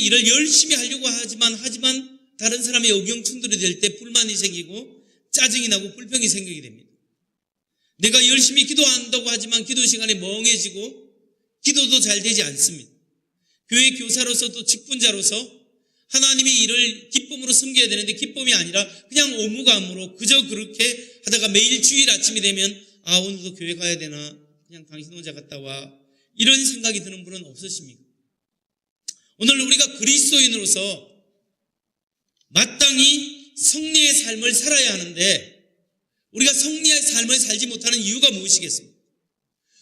일을 열심히 하려고 하지만 다른 사람의 의견 충돌이 될 때 불만이 생기고 짜증이 나고 불평이 생기게 됩니다. 내가 열심히 기도한다고 하지만 기도 시간에 멍해지고 기도도 잘 되지 않습니다. 교회 교사로서 또 직분자로서 하나님의 일을 기쁨으로 섬겨야 되는데 기쁨이 아니라 그냥 의무감으로 그저 그렇게 하다가 매일 주일 아침이 되면 오늘도 교회 가야 되나, 그냥 당신 혼자 갔다 와, 이런 생각이 드는 분은 없으십니까? 오늘 우리가 그리스도인으로서 마땅히 성리의 삶을 살아야 하는데 우리가 성리의 삶을 살지 못하는 이유가 무엇이겠습니까?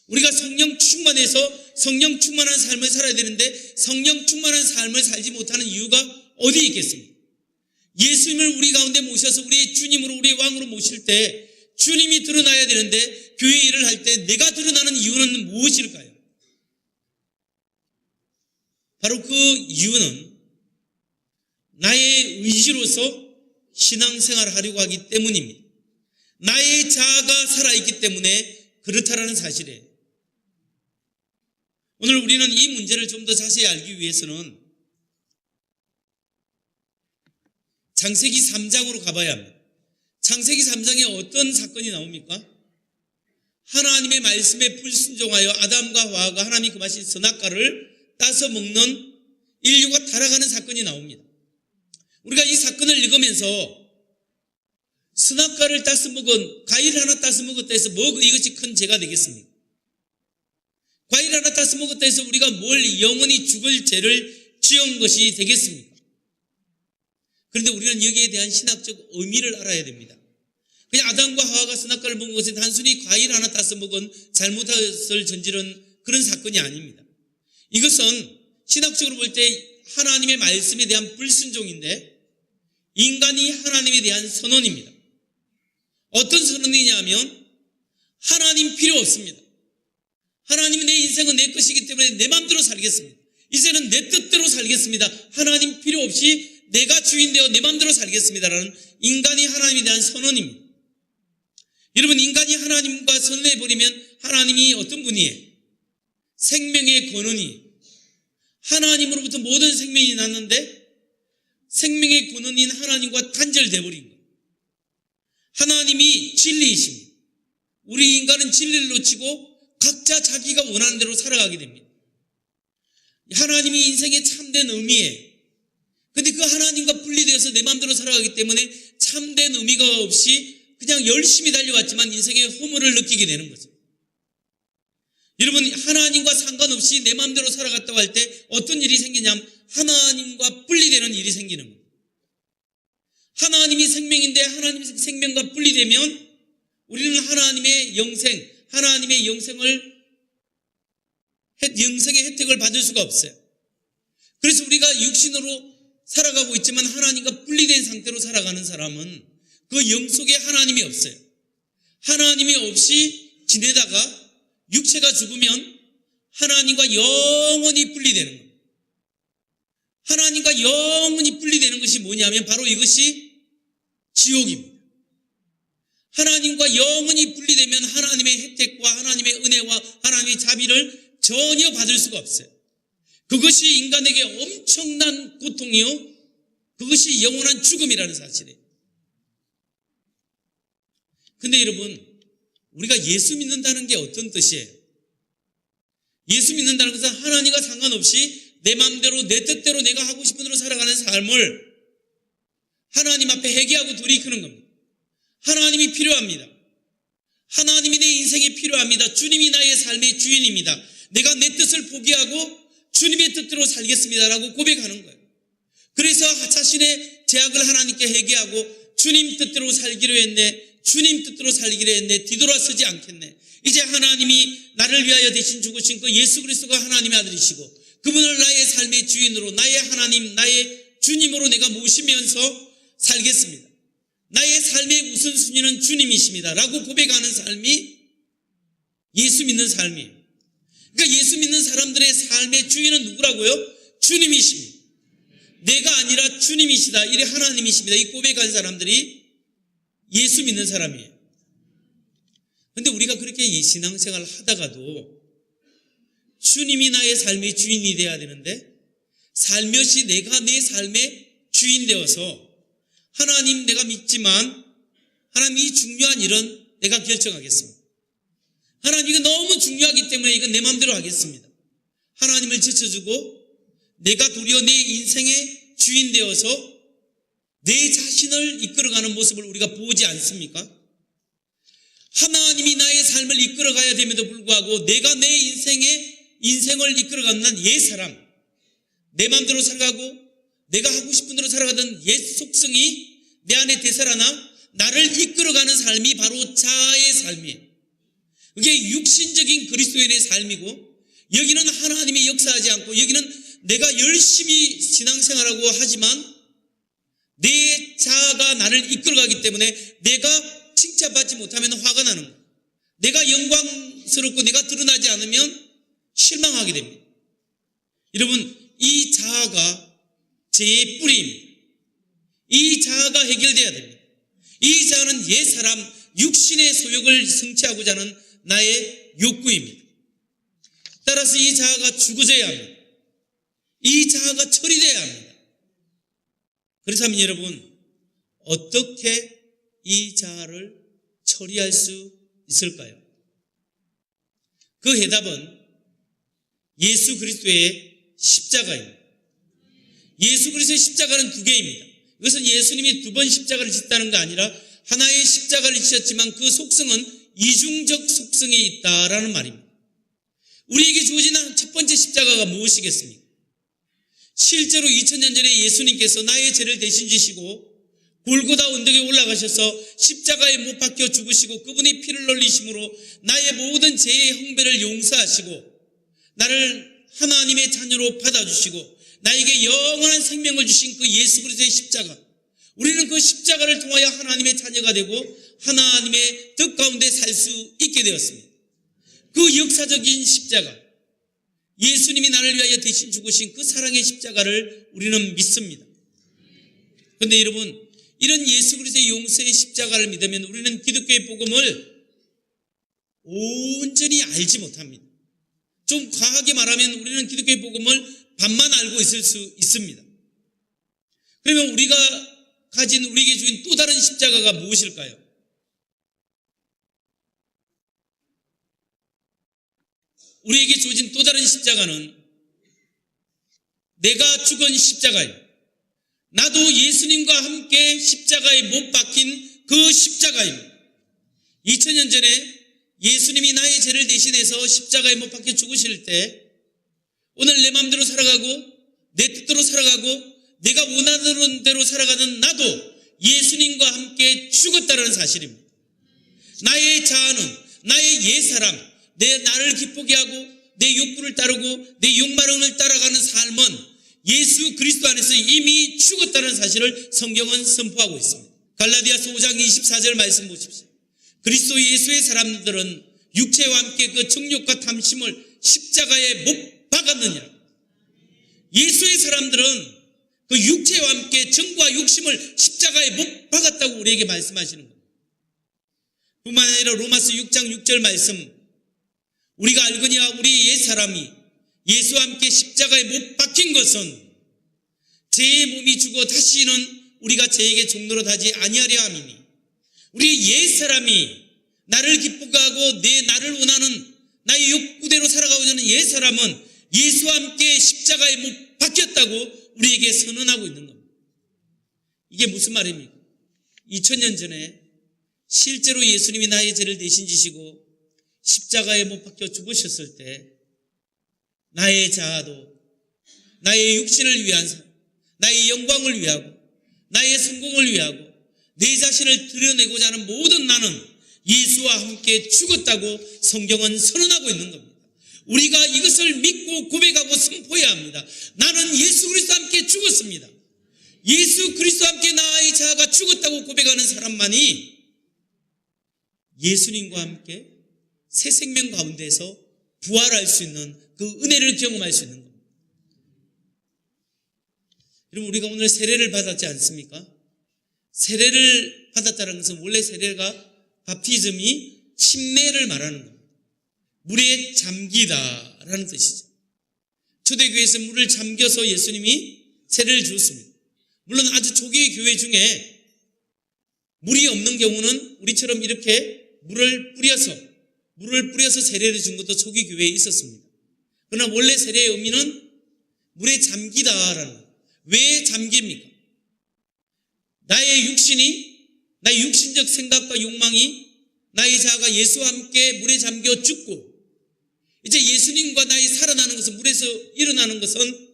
우리가 성령 충만해서 성령 충만한 삶을 살아야 되는데 성령 충만한 삶을 살지 못하는 이유가 어디 있겠습니까? 예수님을 우리 가운데 모셔서 우리의 주님으로, 우리의 왕으로 모실 때 주님이 드러나야 되는데 교회 일을 할 때 내가 드러나는 이유는 무엇일까요? 바로 그 이유는 나의 의지로서 신앙생활을 하려고 하기 때문입니다. 나의 자아가 살아있기 때문에 그렇다라는 사실이에요. 오늘 우리는 이 문제를 좀 더 자세히 알기 위해서는 창세기 3장으로 가봐야 합니다. 창세기 3장에 어떤 사건이 나옵니까? 하나님의 말씀에 불순종하여 아담과 하와가 하나님이 금하신 선악과를 따서 먹는 인류가 타락하는 사건이 나옵니다. 우리가 이 사건을 읽으면서 선악과를 따서 먹은, 과일 하나 따서 먹었다 해서 이것이 큰 죄가 되겠습니까? 과일 하나 따서 먹었다 해서 우리가 뭘 영원히 죽을 죄를 지은 것이 되겠습니까? 그런데 우리는 여기에 대한 신학적 의미를 알아야 됩니다. 그냥 아담과 하와가 선악과를 먹은 것은 단순히 과일 하나 따서 먹은 잘못을 저지른 그런 사건이 아닙니다. 이것은 신학적으로 볼 때 하나님의 말씀에 대한 불순종인데 인간이 하나님에 대한 선언입니다. 어떤 선언이냐 하면 하나님 필요 없습니다. 하나님이 내 인생은 내 것이기 때문에 내 마음대로 살겠습니다. 이제는 내 뜻대로 살겠습니다. 하나님 필요 없이 내가 주인 되어 내 마음대로 살겠습니다라는 인간이 하나님에 대한 선언입니다. 여러분, 인간이 하나님과 선언해버리면 하나님이 어떤 분이에요? 생명의 근원이, 하나님으로부터 모든 생명이 났는데 생명의 근원인 하나님과 단절돼버린 거예요. 하나님이 진리이십니다. 우리 인간은 진리를 놓치고 각자 자기가 원하는 대로 살아가게 됩니다. 하나님이 인생의 참된 의미예요. 근데 그 하나님과 분리되어서 내 마음대로 살아가기 때문에 참된 의미가 없이 그냥 열심히 달려왔지만 인생의 허물을 느끼게 되는 거죠. 여러분, 하나님과 상관없이 내 마음대로 살아갔다고 할 때 어떤 일이 생기냐면 하나님과 분리되는 일이 생기는 거예요. 하나님이 생명인데 하나님의 생명과 분리되면 우리는 하나님의 영생의 혜택을 받을 수가 없어요. 그래서 우리가 육신으로 살아가고 있지만 하나님과 분리된 상태로 살아가는 사람은 그 영 속에 하나님이 없어요. 하나님이 없이 지내다가 육체가 죽으면 하나님과 영원히 분리되는 거예요. 하나님과 영원히 분리되는 것이 뭐냐면 바로 이것이 지옥입니다. 하나님과 영원히 분리되면 하나님의 혜택과 하나님의 은혜와 하나님의 자비를 전혀 받을 수가 없어요. 그것이 인간에게 엄청난 고통이요, 그것이 영원한 죽음이라는 사실이에요. 근데 여러분, 우리가 예수 믿는다는 게 어떤 뜻이에요? 예수 믿는다는 것은 하나님과 상관없이 내 마음대로 내 뜻대로 내가 하고 싶은 대로 살아가는 삶을 하나님 앞에 회개하고 돌이키는 겁니다. 하나님이 필요합니다. 하나님이 내 인생에 필요합니다. 주님이 나의 삶의 주인입니다. 내가 내 뜻을 포기하고 주님의 뜻대로 살겠습니다라고 고백하는 거예요. 그래서 자신의 죄악을 하나님께 회개하고 주님 뜻대로 살기로 했네, 주님 뜻대로 살기로 했네, 뒤돌아서지 않겠네. 이제 하나님이 나를 위하여 대신 죽으신 그 예수 그리스도가 하나님의 아들이시고 그분을 나의 삶의 주인으로, 나의 하나님, 나의 주님으로 내가 모시면서 살겠습니다. 나의 삶의 우선순위는 주님이십니다 라고 고백하는 삶이 예수 믿는 삶이에요. 그러니까 예수 믿는 사람들의 삶의 주인은 누구라고요? 주님이십니다. 내가 아니라 주님이시다, 이래 하나님이십니다, 이 고백한 사람들이 예수 믿는 사람이에요. 그런데 우리가 그렇게 신앙생활을 하다가도 주님이 나의 삶의 주인이 되어야 되는데 살며시 내가 내 삶의 주인 되어서 하나님 내가 믿지만 하나님 이 중요한 일은 내가 결정하겠습니다. 하나님 이거 너무 중요하기 때문에 이건 내 마음대로 하겠습니다. 하나님을 제쳐주고 내가 도리어 내 인생의 주인 되어서 내 자신을 이끌어가는 모습을 우리가 보지 않습니까? 하나님이 나의 삶을 이끌어가야 됨에도 불구하고 내가 내 인생을 이끌어가는 옛 사람, 내 마음대로 살아가고 내가 하고 싶은 대로 살아가던 옛 속성이 내 안에 되살아나 나를 이끌어가는 삶이 바로 자아의 삶이에요. 이게 육신적인 그리스도인의 삶이고, 여기는 하나님이 역사하지 않고 여기는 내가 열심히 신앙생활하고 하지만 내 자아가 나를 이끌어가기 때문에 내가 칭찬받지 못하면 화가 나는 거예요. 내가 영광스럽고 내가 드러나지 않으면 실망하게 됩니다. 여러분, 이 자아가 죄의 뿌리입니다. 이 자아가 해결돼야 됩니다. 이 자아는 옛 사람 육신의 소욕을 성취하고자 하는 나의 욕구입니다. 따라서 이 자아가 죽어져야 합니다. 이 자아가 처리돼야 합니다. 그렇다면 여러분, 어떻게 이 자아를 처리할 수 있을까요? 그 해답은 예수 그리스도의 십자가입니다. 예수 그리스도의 십자가는 두 개입니다. 이것은 예수님이 두 번 십자가를 짓다는 게 아니라 하나의 십자가를 지셨지만 그 속성은 이중적 속성이 있다라는 말입니다. 우리에게 주어진 첫 번째 십자가가 무엇이겠습니까? 실제로 2000년 전에 예수님께서 나의 죄를 대신 지시고 골고다 언덕에 올라가셔서 십자가에 못 박혀 죽으시고 그분이 피를 흘리심으로 나의 모든 죄의 형벌을 용서하시고 나를 하나님의 자녀로 받아주시고 나에게 영원한 생명을 주신 그 예수 그리스도의 십자가, 우리는 그 십자가를 통하여 하나님의 자녀가 되고 하나님의 뜻 가운데 살 수 있게 되었습니다. 그 역사적인 십자가, 예수님이 나를 위하여 대신 죽으신 그 사랑의 십자가를 우리는 믿습니다. 그런데 여러분, 이런 예수 그리스도의 용서의 십자가를 믿으면 우리는 기독교의 복음을 온전히 알지 못합니다. 좀 과하게 말하면 우리는 기독교의 복음을 반만 알고 있을 수 있습니다. 그러면 우리에게 주인 또 다른 십자가가 무엇일까요? 우리에게 주어진 또 다른 십자가는 내가 죽은 십자가입니다. 나도 예수님과 함께 십자가에 못 박힌 그 십자가입니다. 2000년 전에 예수님이 나의 죄를 대신해서 십자가에 못 박혀 죽으실 때 오늘 내 마음대로 살아가고 내 뜻대로 살아가고 내가 원하는 대로 살아가는 나도 예수님과 함께 죽었다는 사실입니다. 나의 자아는 나의 옛사람, 나를 기쁘게 하고 내 욕구를 따르고 내 욕망을 따라가는 삶은 예수 그리스도 안에서 이미 죽었다는 사실을 성경은 선포하고 있습니다. 갈라디아서 5장 24절 말씀 보십시오. 그리스도 예수의 사람들은 육체와 함께 그 정욕과 탐심을 십자가에 못 박았느니라. 예수의 사람들은 그 육체와 함께 정과 욕심을 십자가에 못 박았다고 우리에게 말씀하시는 겁니다. 뿐만 아니라 로마서 6장 6절 말씀, 우리가 알거니와 우리 옛사람이 예수와 함께 십자가에 못 박힌 것은 죄의 몸이 죽어 다시는 우리가 죄에게 종노릇 하지 아니하려 함이니, 우리 옛사람이 나를 기쁘게 하고 나를 원하는 나의 욕구대로 살아가고자 하는 옛사람은 예수와 함께 십자가에 못 박혔다고 우리에게 선언하고 있는 겁니다. 이게 무슨 말입니까? 2000년 전에 실제로 예수님이 나의 죄를 대신 지시고 십자가에 못 박혀 죽으셨을 때 나의 자아도 나의 육신을 위한 삶, 나의 영광을 위하고 나의 성공을 위하고 내 자신을 드러내고자 하는 모든 나는 예수와 함께 죽었다고 성경은 선언하고 있는 겁니다. 우리가 이것을 믿고 고백하고 선포해야 합니다. 나는 예수 그리스도와 함께 죽었습니다. 예수 그리스도와 함께 나의 자아가 죽었다고 고백하는 사람만이 예수님과 함께 새 생명 가운데서 부활할 수 있는 그 은혜를 경험할 수 있는 겁니다. 여러분, 우리가 오늘 세례를 받았지 않습니까? 세례를 받았다는 것은 원래 세례가 바프티즘이 침례를 말하는 겁니다. 물에 잠기다라는 뜻이죠. 초대교회에서 물을 잠겨서 예수님이 세례를 주었습니다. 물론 아주 초기 교회 중에 물이 없는 경우는 우리처럼 이렇게 물을 뿌려서 세례를 준 것도 초기 교회에 있었습니다. 그러나 원래 세례의 의미는 물에 잠기다라는 거예요. 왜 잠깁니까? 나의 육신적 생각과 욕망이 나의 자아가 예수와 함께 물에 잠겨 죽고 이제 예수님과 나의 살아나는 것은 물에서 일어나는 것은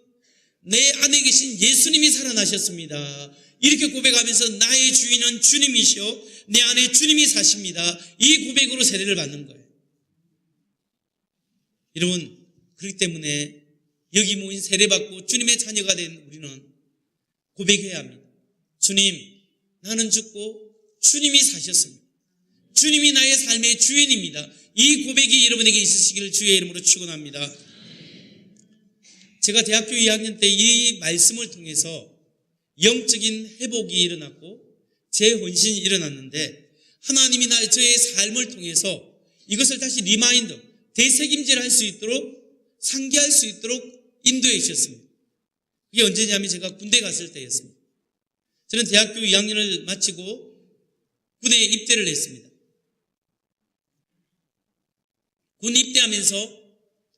내 안에 계신 예수님이 살아나셨습니다. 이렇게 고백하면서 나의 주인은 주님이시오 내 안에 주님이 사십니다. 이 고백으로 세례를 받는 거예요. 여러분, 그렇기 때문에 여기 모인 세례받고 주님의 자녀가 된 우리는 고백해야 합니다. 주님, 나는 죽고 주님이 사셨습니다. 주님이 나의 삶의 주인입니다. 이 고백이 여러분에게 있으시기를 주의 이름으로 축원합니다. 제가 대학교 2학년 때 이 말씀을 통해서 영적인 회복이 일어났고 재혼신이 일어났는데 하나님이 저의 삶을 통해서 이것을 다시 리마인드, 되새김질할 수 있도록 상기할 수 있도록 인도해 주셨습니다. 이게 언제냐면 제가 군대 갔을 때였습니다. 저는 대학교 2학년을 마치고 군에 입대를 했습니다. 군 입대하면서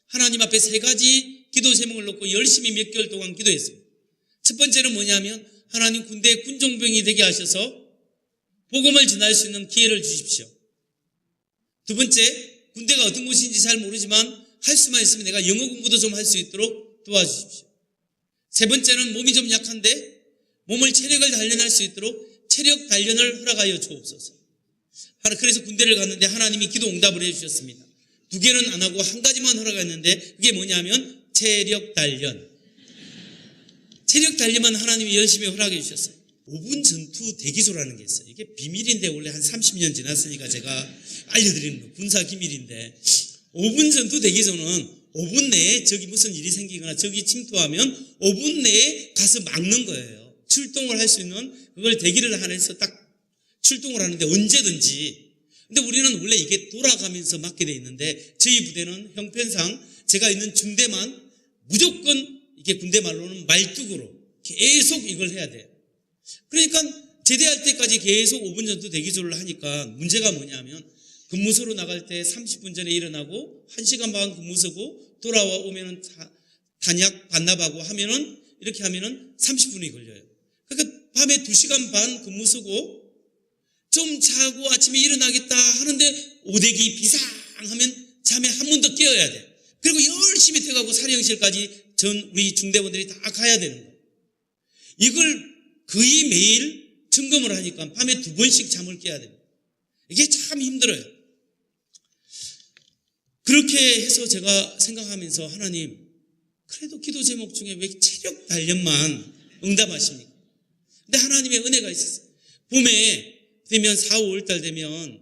하나님 앞에 3가지 기도 제목을 놓고 열심히 몇 개월 동안 기도했습니다. 첫 번째는 뭐냐면 하나님 군대 군종병이 되게 하셔서 복음을 전할 수 있는 기회를 주십시오. 두 번째, 군대가 어떤 곳인지 잘 모르지만 할 수만 있으면 내가 영어 공부도 좀 할 수 있도록 도와주십시오. 세 번째는 몸이 좀 약한데 몸을 체력을 단련할 수 있도록 체력 단련을 허락하여 주옵소서. 그래서 군대를 갔는데 하나님이 기도 응답을 해주셨습니다. 2개는 안 하고 1가지만 허락했는데 그게 뭐냐면 체력 단련. 체력 단련만 하나님이 열심히 허락해 주셨어요. 5분 전투 대기조라는 게 있어요. 이게 비밀인데 원래 한 30년 지났으니까 제가 알려드리는 거 군사 기밀인데 5분 전투 대기조는 5분 내에 저기 무슨 일이 생기거나 저기 침투하면 5분 내에 가서 막는 거예요. 출동을 할 수 있는 그걸 대기를 하면서 딱 출동을 하는데 언제든지. 근데 우리는 원래 이게 돌아가면서 막게 돼 있는데 저희 부대는 형편상 제가 있는 중대만 무조건 이게 군대 말로는 말뚝으로 계속 이걸 해야 돼요. 그러니까 제대할 때까지 계속 5분 전투 대기조를 하니까 문제가 뭐냐면 근무소로 나갈 때 30분 전에 일어나고 1시간 반 근무 서고 돌아오면은 단약 반납하고 하면은 이렇게 하면은 30분이 걸려요. 그러니까 밤에 2시간 반 근무 서고 좀 자고 아침에 일어나겠다 하는데 오대기 비상 하면 잠에 한 번 더 깨어야 돼. 그리고 열심히 퇴가고 사령실까지 우리 중대원들이 다 가야 되는 거예요. 이걸 거의 매일 점검을 하니까 밤에 2번씩 잠을 깨야 됩니다. 이게 참 힘들어요. 그렇게 해서 제가 생각하면서 하나님, 그래도 기도 제목 중에 왜 체력 단련만 응답하십니까? 근데 하나님의 은혜가 있었어요. 봄에 되면 4, 5월달 되면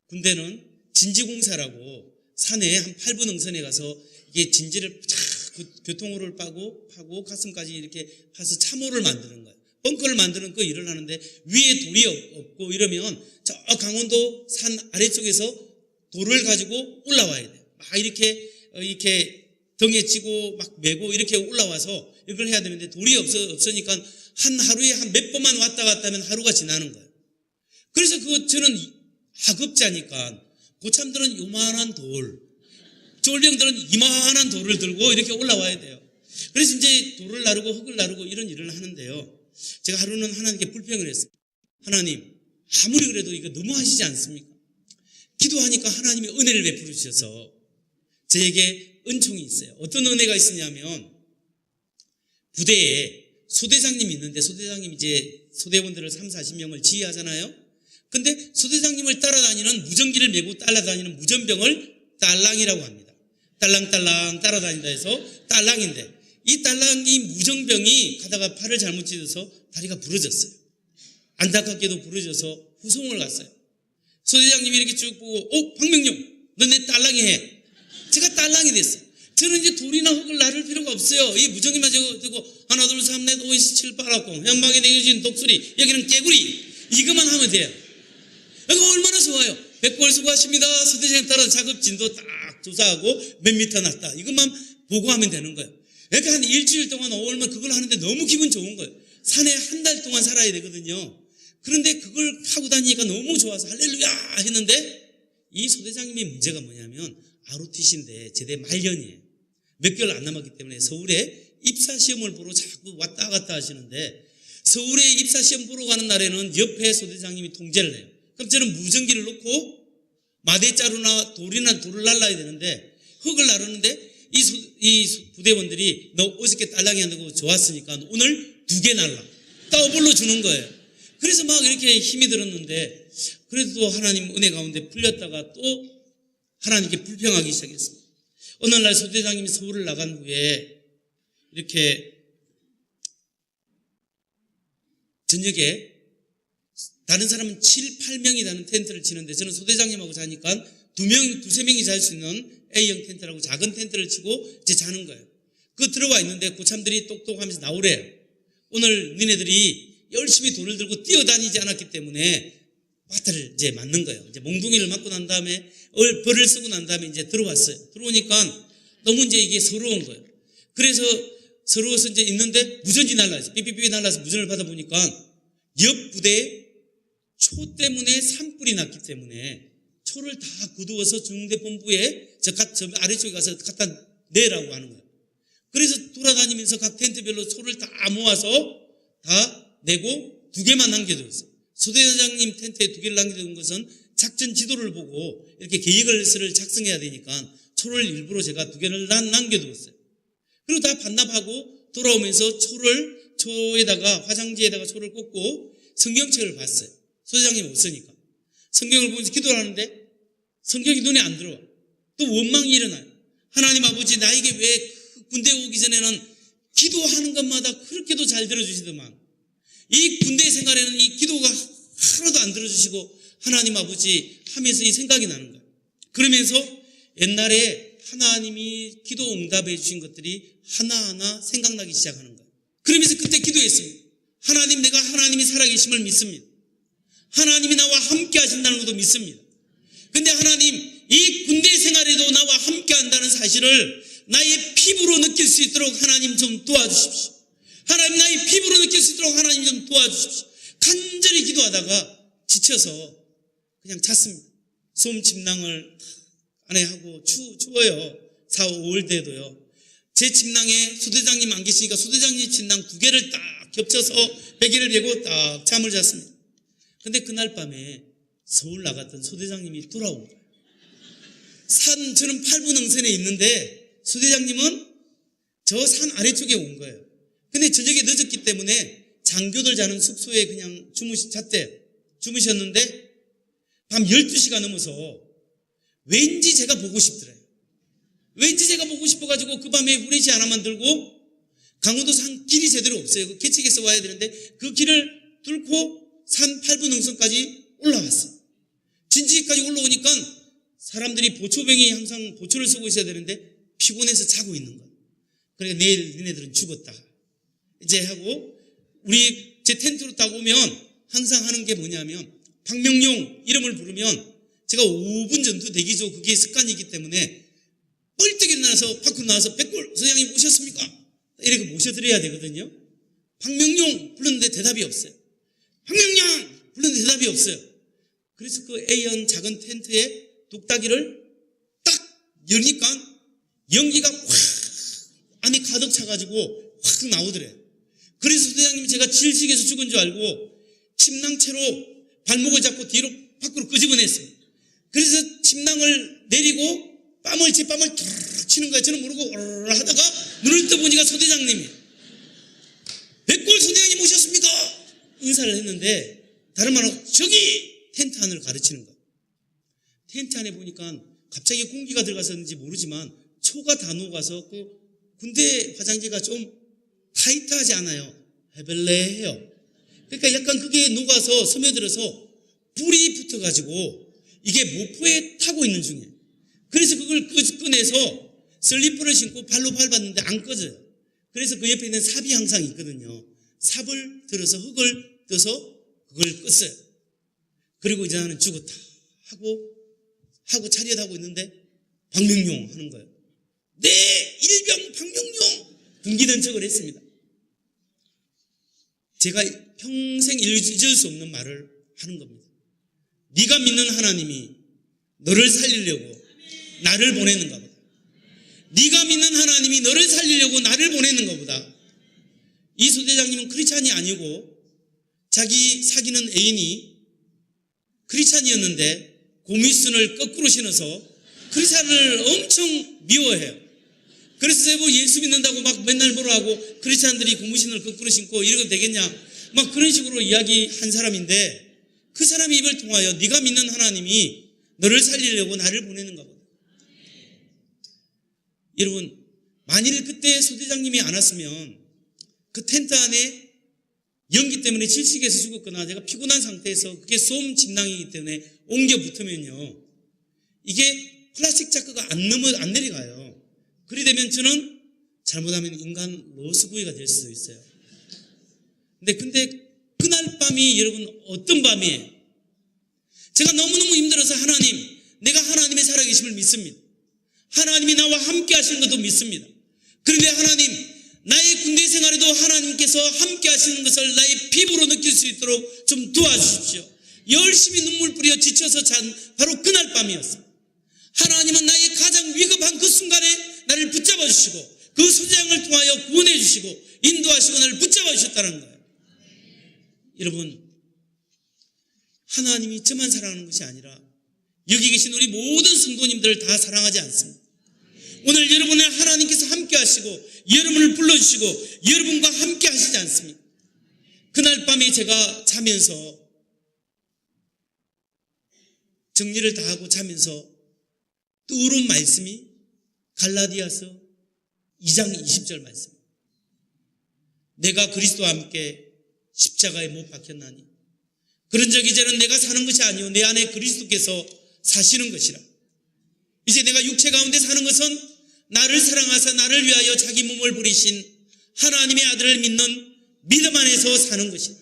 군대는 진지공사라고 산에 한 8분 응선에 가서 이게 진지를 교통호를 파고 가슴까지 이렇게 파서 참호를 만드는 거예요. 벙커를 만드는 그 일을 하는데 위에 돌이 없고 이러면 저 강원도 산 아래쪽에서 돌을 가지고 올라와야 돼요. 막 이렇게 덩에 치고 막 메고 이렇게 올라와서 이걸 해야 되는데 돌이 없으니까 한 하루에 한 몇 번만 왔다 갔다 하면 하루가 지나는 거예요. 그래서 저는 하급자니까 고참들은 요만한 돌, 쫄병들은 이만한 돌을 들고 이렇게 올라와야 돼요. 그래서 이제 돌을 나르고 흙을 나르고 이런 일을 하는데요. 제가 하루는 하나님께 불평을 했어요. 하나님, 아무리 그래도 이거 너무 하시지 않습니까? 기도하니까 하나님이 은혜를 베풀어 주셔서 저에게 은총이 있어요. 어떤 은혜가 있으냐면 부대에 소대장님이 있는데 소대장님이 이제 소대원들을 3, 40명을 지휘하잖아요. 근데 소대장님을 따라다니는 무전기를 메고 따라다니는 무전병을 딸랑이라고 합니다. 딸랑딸랑 따라다닌다 해서 딸랑인데 이 딸랑이 무전병이 가다가 팔을 잘못 찢어서 다리가 부러졌어요. 안타깝게도 부러져서 후송을 갔어요. 소대장님이 이렇게 쭉 보고 박명룡 너 내 딸랑이 해. 제가 딸랑이 됐어요. 저는 이제 돌이나 흙을 나를 필요가 없어요. 이 무전기만 들고 하나 둘 삼 넷 오 이스 칠 팔9 현방에 내려진 독수리 여기는 깨구리 이것만 하면 돼요. 이거 얼마나 좋아요. 100벌 수고하십니다. 소대장님 따라 작업진도 딱 조사하고 몇 미터 났다. 이것만 보고하면 되는 거예요. 그러니까 한 일주일 동안 5월만 그걸 하는데 너무 기분 좋은 거예요. 산에 한 달 동안 살아야 되거든요. 그런데 그걸 하고 다니니까 너무 좋아서 할렐루야 했는데 이 소대장님의 문제가 뭐냐면 ROTC인데 제대 말년이에요. 몇 개월 안 남았기 때문에 서울에 입사시험을 보러 자꾸 왔다 갔다 하시는데 서울에 입사시험 보러 가는 날에는 옆에 소대장님이 통제를 해요. 그럼 저는 무전기를 놓고 마대자루나 돌을 날라야 되는데 흙을 나르는데 이 부대원들이 너 어저께 딸랑이 한다고 좋았으니까 오늘 2개 날라. 더블로 주는 거예요. 그래서 막 이렇게 힘이 들었는데 그래도 또 하나님 은혜 가운데 풀렸다가 또 하나님께 불평하기 시작했습니다. 어느 날 소대장님이 서울을 나간 후에 이렇게 저녁에 다른 사람은 7, 8명이 자는 텐트를 치는데 저는 소대장님하고 자니까 2세 명이 잘 수 있는 A형 텐트라고 작은 텐트를 치고 이제 자는 거예요. 그 들어와 있는데 고참들이 똑똑하면서 나오래요. 오늘 니네들이 열심히 돌을 들고 뛰어다니지 않았기 때문에 바타를 이제 맞는 거예요. 이제 몽둥이를 맞고 난 다음에 벌을 쓰고 난 다음에 이제 들어왔어요. 들어오니까 너무 이제 이게 서러운 거예요. 그래서 서러워서 이제 있는데 무전기 날라서 삐삐삐 날라서 무전을 받아보니까 옆 부대에 초 때문에 산불이 났기 때문에 초를 다 거두어서 중대본부에 저 아래쪽에 가서 갖다 내라고 하는 거예요. 그래서 돌아다니면서 각 텐트별로 초를 다 모아서 다 내고 2개만 남겨두었어요. 소대장님 텐트에 2개를 남겨둔 것은 작전 지도를 보고 이렇게 계획을 작성해야 되니까 초를 일부러 제가 2개를 남겨두었어요. 그리고 다 반납하고 돌아오면서 초에다가 화장지에다가 초를 꽂고 성경책을 봤어요. 소대장님 없으니까. 성경을 보면서 기도를 하는데 성경이 눈에 안 들어와. 또 원망이 일어나요. 하나님 아버지 나에게 왜 군대 오기 전에는 기도하는 것마다 그렇게도 잘 들어주시더만 이 군대 생활에는 이 기도가 하나도 안 들어주시고 하나님 아버지 하면서 이 생각이 나는 거예요. 그러면서 옛날에 하나님이 기도 응답해 주신 것들이 하나하나 생각나기 시작하는 거예요. 그러면서 그때 기도했습니다. 하나님 내가 하나님이 살아계심을 믿습니다. 하나님이 나와 함께 하신다는 것도 믿습니다. 근데 하나님 이 군대 생활에도 나와 함께 한다는 사실을 나의 피부로 느낄 수 있도록 하나님 좀 도와주십시오. 하나님 나의 피부로 느낄 수 있도록 하나님 좀 도와주십시오. 간절히 기도하다가 지쳐서 그냥 잤습니다. 솜 침낭을 안에 하고 추워요. 4, 5월 때도요. 제 침낭에 소대장님 안 계시니까 소대장님 침낭 2개를 딱 겹쳐서 베개를 베고 딱 잠을 잤습니다. 근데 그날 밤에 서울 나갔던 소대장님이 돌아온 거예요. 저는 8분 응선에 있는데 소대장님은 저 산 아래쪽에 온 거예요. 근데 저녁에 늦었기 때문에 장교들 자는 숙소에 그냥 주무셨는데 밤 12시가 넘어서 왠지 제가 보고 싶더래요. 왠지 제가 보고 싶어가지고 그 밤에 후레쉬 하나만 들고 강원도 산 길이 제대로 없어요. 그 계책에서 와야 되는데 그 길을 뚫고 산 8분 응선까지 올라왔어요. 진지까지 올라오니까 사람들이 보초병이 항상 보초를 쓰고 있어야 되는데 피곤해서 자고 있는 거예요. 그러니까 내일 니네들은 죽었다. 이제 하고 제 텐트로 딱 오면 항상 하는 게 뭐냐면 박명용 이름을 부르면 제가 5분 전투 대기죠. 그게 습관이기 때문에 뻘떡 일어나서 밖으로 나와서 백골 선생님 오셨습니까? 이렇게 모셔드려야 되거든요. 박명용 불렀는데 대답이 없어요. 박명용 불렀는데 대답이 없어요. 그래서 그 A형 작은 텐트에 독다기를 딱 여니까 연기가 확 안에 가득 차가지고 확 나오더래요. 그래서 소대장님이 제가 질식해서 죽은 줄 알고 침낭채로 발목을 잡고 뒤로 밖으로 끄집어냈어요. 그래서 침낭을 내리고 제 뺨을 툭 치는 거예요. 저는 모르고 하다가 눈을 떠보니까 소대장님이 백골 소대장님 오셨습니까? 인사를 했는데 다른 말로 저기 텐트 안을 가르치는 거예요. 텐트 안에 보니까 갑자기 공기가 들어가서인지 모르지만 초가 다 녹아서 그 군대 화장지가 좀 타이트하지 않아요. 해벨레해요. 그러니까 약간 그게 녹아서 스며들어서 불이 붙어가지고 이게 모포에 타고 있는 중이에요. 그래서 그걸 꺼내서 슬리퍼를 신고 발로 밟았는데 안 꺼져요. 그래서 그 옆에 있는 삽이 항상 있거든요. 삽을 들어서 흙을 떠서 그걸 껐어요. 그리고 이제 나는 죽었다 하고 차렷하고 있는데 박명용 하는 거예요. 네, 일병 박명용 분기는 척을 했습니다. 제가 평생 잊을 수 없는 말을 하는 겁니다. 네가 믿는 하나님이 너를 살리려고 나를 보내는가 보다. 네가 믿는 하나님이 너를 살리려고 나를 보내는 것보다. 이 소대장님은 크리스찬이 아니고 자기 사귀는 애인이 크리스찬이었는데 고무신을 거꾸로 신어서 크리스찬을 엄청 미워해요. 그래서 제보 예수 믿는다고 막 맨날 뭐라 하고 크리스찬들이 고무신을 거꾸로 신고 이러면 되겠냐 막 그런 식으로 이야기한 사람인데 그 사람의 입을 통하여 네가 믿는 하나님이 너를 살리려고 나를 보내는가 보다. 여러분, 만일 그때 소대장님이 안 왔으면 그 텐트 안에 연기 때문에 질식해서 죽었거나 제가 피곤한 상태에서 그게 솜 침낭이기 때문에 옮겨 붙으면요 이게 플라스틱 자크가 안 내려가요. 그리 되면 저는 잘못하면 인간 로스구이가 될 수도 있어요. 근데 그날 밤이 여러분 어떤 밤이에요? 제가 너무너무 힘들어서 하나님, 내가 하나님의 살아계심을 믿습니다. 하나님이 나와 함께 하시는 것도 믿습니다. 그런데 하나님, 나의 군대 생활에도 하나님께서 함께 하시는 것을 나의 피부로 느낄 수 있도록 좀 도와주십시오. 열심히 눈물 뿌려 지쳐서 잔 바로 그날 밤이었습니다. 하나님은 나의 가장 위급한 그 순간에 나를 붙잡아 주시고 그 소재장을 통하여 구원해 주시고 인도하시고 나를 붙잡아 주셨다는 거예요. 여러분, 하나님이 저만 사랑하는 것이 아니라 여기 계신 우리 모든 성도님들을 다 사랑하지 않습니다. 오늘 여러분을 하나님께서 함께 하시고 여러분을 불러주시고 여러분과 함께 하시지 않습니까? 그날 밤에 제가 자면서 정리를 다 하고 자면서 떠오른 말씀이 갈라디아서 2장 20절 말씀. 내가 그리스도와 함께 십자가에 못 박혔나니 그런즉 이제는 내가 사는 것이 아니요 내 안에 그리스도께서 사시는 것이라. 이제 내가 육체 가운데 사는 것은 나를 사랑하사 나를 위하여 자기 몸을 부리신 하나님의 아들을 믿는 믿음 안에서 사는 것이다.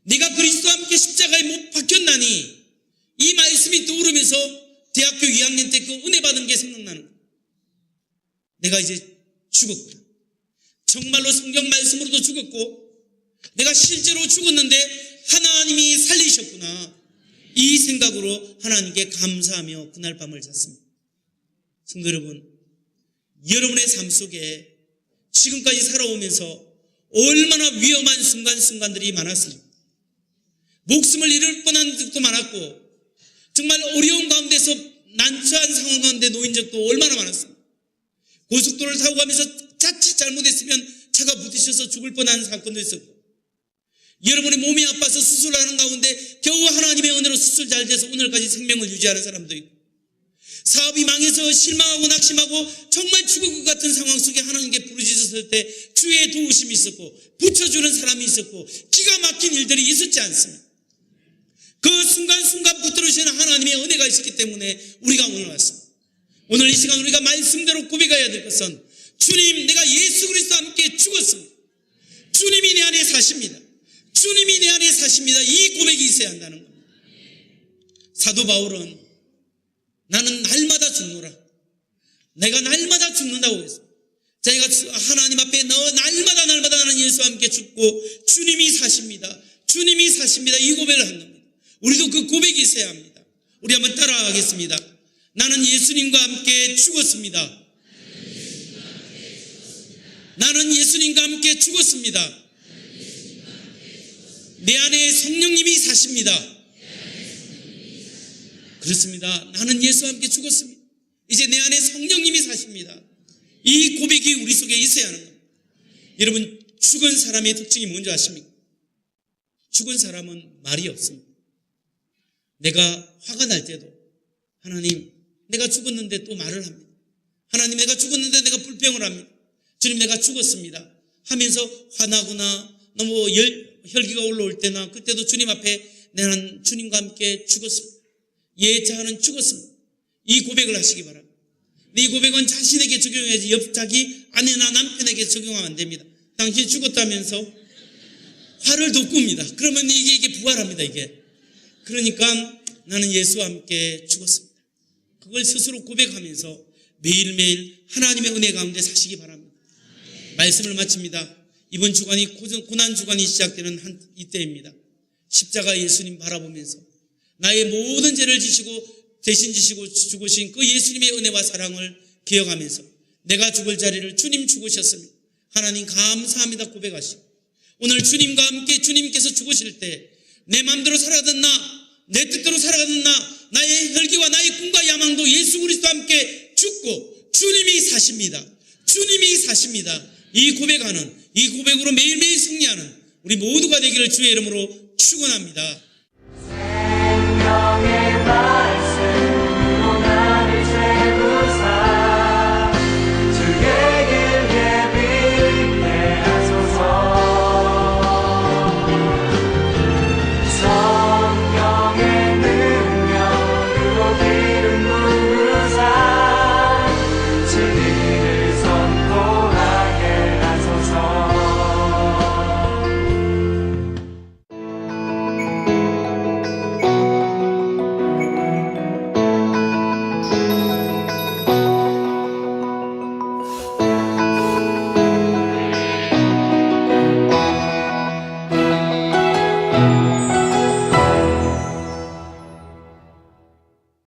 내가 그리스도와 함께 십자가에 못 박혔나니 이 말씀이 떠오르면서 대학교 2학년 때 그 은혜 받은 게 생각나는 거예요. 내가 이제 죽었구나. 정말로 성경 말씀으로도 죽었고 내가 실제로 죽었는데 하나님이 살리셨구나. 이 생각으로 하나님께 감사하며 그날 밤을 잤습니다. 성도 여러분, 여러분의 삶 속에 지금까지 살아오면서 얼마나 위험한 순간순간들이 많았습니까? 목숨을 잃을 뻔한 적도 많았고 정말 어려운 가운데서 난처한 상황 가운데 놓인 적도 얼마나 많았습니까? 고속도로를 타고 가면서 자칫 잘못했으면 차가 부딪혀서 죽을 뻔한 사건도 있었고 여러분의 몸이 아파서 수술하는 가운데 겨우 하나님의 은혜로 수술 잘 돼서 오늘까지 생명을 유지하는 사람도 있고 사업이 망해서 실망하고 낙심하고 정말 죽을 것 같은 상황 속에 하나님께 부르짖었을 때 주의 도우심이 있었고 붙여주는 사람이 있었고 기가 막힌 일들이 있었지 않습니까? 그 순간순간 붙들으시는 하나님의 은혜가 있었기 때문에 우리가 오늘 왔습니다. 오늘 이 시간 우리가 말씀대로 고백해야 될 것은 주님, 내가 예수 그리스도와 함께 죽었습니다. 주님이 내 안에 사십니다. 주님이 내 안에 사십니다. 이 고백이 있어야 한다는 겁니다. 사도 바울은 나는 날마다 죽노라. 내가 날마다 죽는다고 했습니다. 자기가 하나님 앞에 날마다 나는 예수와 함께 죽고 주님이 사십니다. 주님이 사십니다. 이 고백을 한 겁니다. 우리도 그 고백이 있어야 합니다. 우리 한번 따라하겠습니다. 나는 예수님과 함께 죽었습니다. 나는 예수님과 함께 죽었습니다. 내 안에 성령님이 사십니다. 그렇습니다. 나는 예수와 함께 죽었습니다. 이제 내 안에 성령님이 사십니다. 이 고백이 우리 속에 있어야 하는 겁니다. 여러분, 죽은 사람의 특징이 뭔지 아십니까? 죽은 사람은 말이 없습니다. 내가 화가 날 때도 하나님, 내가 죽었는데 또 말을 합니다. 하나님, 내가 죽었는데 내가 불평을 합니다. 주님, 내가 죽었습니다 하면서 화나거나 너무 혈기가 올라올 때나 그때도 주님 앞에 나는 주님과 함께 죽었습니다. 예자는 죽었습니다. 이 고백을 하시기 바랍니다. 이 고백은 자신에게 적용해야지 옆 자기 아내나 남편에게 적용하면 안 됩니다. 당신이 죽었다면서 화를 돋굽니다. 그러면 이게 부활합니다. 이게. 그러니까 나는 예수와 함께 죽었습니다. 그걸 스스로 고백하면서 매일매일 하나님의 은혜 가운데 사시기 바랍니다. 말씀을 마칩니다. 이번 주간이 고난 주간이 시작되는 이때입니다. 십자가 예수님 바라보면서 나의 모든 죄를 대신 지시고 죽으신 그 예수님의 은혜와 사랑을 기억하면서 내가 죽을 자리를 주님 죽으셨습니다. 하나님 감사합니다 고백하시고 오늘 주님과 함께 주님께서 죽으실 때 내 마음대로 살아가던 내 뜻대로 살아가던 나의 혈기와 나의 꿈과 야망도 예수 그리스도와 함께 죽고 주님이 사십니다. 주님이 사십니다. 이 고백으로 매일매일 승리하는 우리 모두가 되기를 주의 이름으로 축원합니다. 생명의 말